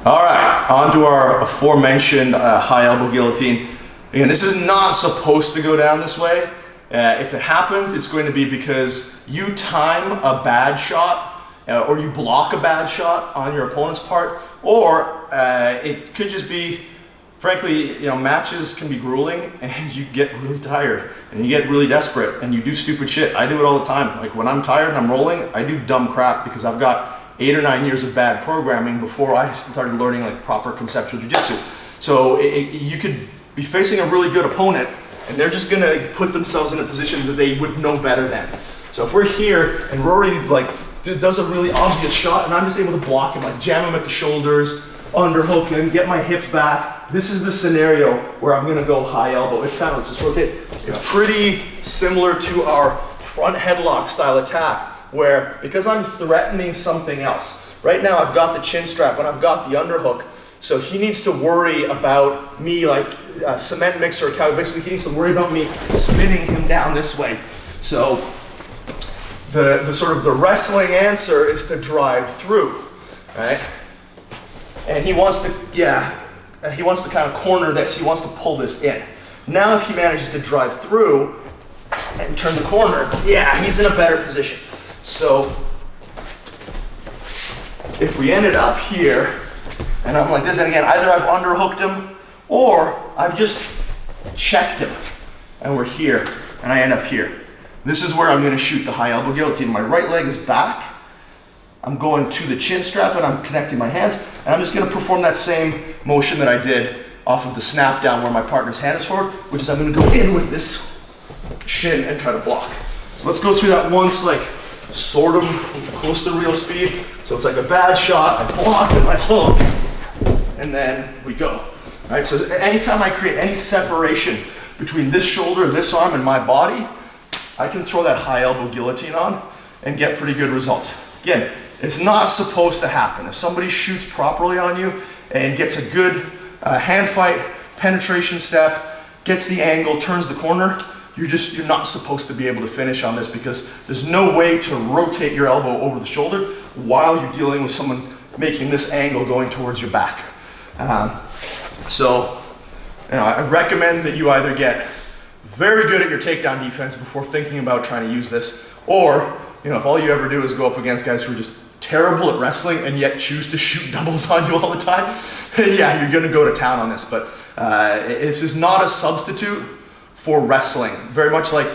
All right, on to our aforementioned high elbow guillotine. Again, this is not supposed to go down this way. If it happens, it's going to be because you time a bad shot or you block a bad shot on your opponent's part, or it could just be, frankly, matches can be grueling and you get really tired and you get really desperate and you do stupid shit. I do it all the time. Like when I'm tired and I'm rolling, I do dumb crap because I've got 8 or 9 years of bad programming before I started learning like proper conceptual jiu-jitsu. So you could be facing a really good opponent and they're just gonna put themselves in a position that they would know better than. So if we're here and Rory does a really obvious shot and I'm just able to block him, like jam him at the shoulders, underhook him, get my hips back, this is the scenario where I'm gonna go high elbow. It's kind of just rotate. It's pretty similar to our front headlock style attack, where because I'm threatening something else. Right now I've got the chin strap and I've got the underhook, so he needs to worry about me like a cement mixer or cow. Basically he needs to worry about me spinning him down this way. So the sort of the wrestling answer is to drive through, right? And he wants to kind of corner this, he wants to pull this in. Now if he manages to drive through and turn the corner, yeah, he's in a better position. So if we ended up here and I'm like this, and again, either I've underhooked him or I've just checked him and we're here and I end up here. This is where I'm gonna shoot the high elbow guillotine. My right leg is back. I'm going to the chin strap and I'm connecting my hands and I'm just gonna perform that same motion that I did off of the snap down where my partner's hand is forward, which is I'm gonna go in with this shin and try to block. So let's go through that once, like sort of close to real speed. So it's like a bad shot, I block and I hook, and then we go. All right, so anytime I create any separation between this shoulder, this arm, and my body, I can throw that high elbow guillotine on and get pretty good results. Again, it's not supposed to happen. If somebody shoots properly on you and gets a good hand fight, penetration step, gets the angle, turns the corner, you're not supposed to be able to finish on this because there's no way to rotate your elbow over the shoulder while you're dealing with someone making this angle going towards your back. So I recommend that you either get very good at your takedown defense before thinking about trying to use this, or if all you ever do is go up against guys who are just terrible at wrestling and yet choose to shoot doubles on you all the time, yeah, you're gonna go to town on this. But this is not a substitute for wrestling. Very much like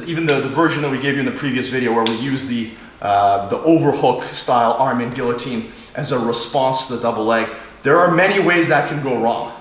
even the version that we gave you in the previous video where we use the overhook style arm in guillotine as a response to the double leg. There are many ways that can go wrong.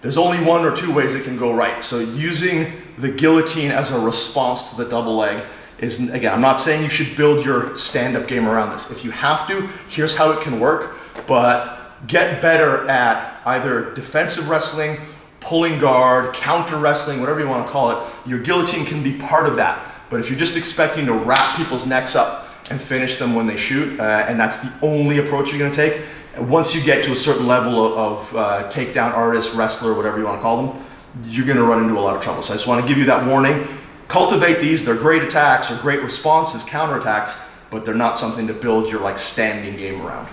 There's only 1 or 2 ways it can go right. So using the guillotine as a response to the double leg is, again, I'm not saying you should build your stand-up game around this. If you have to, here's how it can work, but get better at either defensive wrestling, pulling guard, counter wrestling, whatever you want to call it. Your guillotine can be part of that. But if you're just expecting to wrap people's necks up and finish them when they shoot, and that's the only approach you're going to take, once you get to a certain level of takedown artist, wrestler, whatever you want to call them, you're going to run into a lot of trouble. So I just want to give you that warning. Cultivate these. They're great attacks or great responses, counterattacks, but they're not something to build your standing game around.